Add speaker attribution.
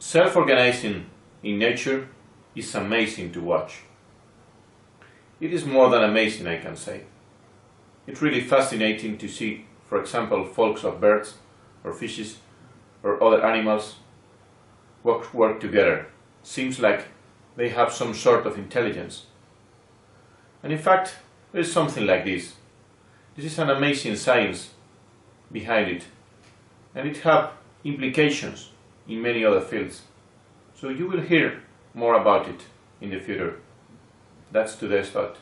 Speaker 1: Self-organizing in nature is amazing to watch. It is more than amazing, I can say. It's really fascinating to see, for example, flocks of birds or fishes or other animals work together. Seems like they have some sort of intelligence. And in fact, there is something like this. This is an amazing science behind it, and it has implications in many other fields. So you will hear more about it in the future. That's today's thought.